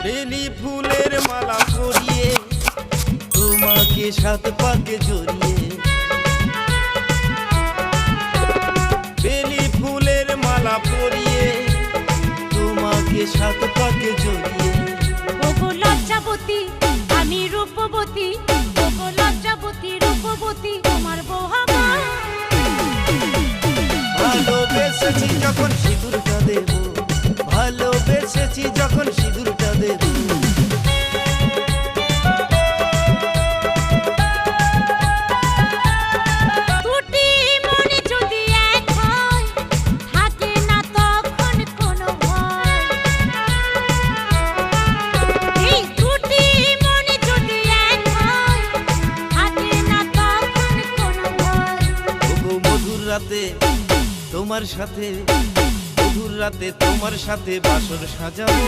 বেলি ফুলের মালা পরিয়ে তোমাকে সাত পাকে জড়িয়ে, বেলি ফুলের মালা পরিয়ে তোমাকে সাত পাকে জড়িয়ে। ওগো লজ্জাবতী আমি রূপবতী, ওগো লজ্জাবতী রূপবতী তোমার বউ আমার। ভালোবেসেছি যখন সিঁদুরটা দেব, ভালোবেসেছি যখন সিঁদুরটা দেব। তোমার সাথে মধুর রাতে তোমার সাথে বাসর সাজাবো।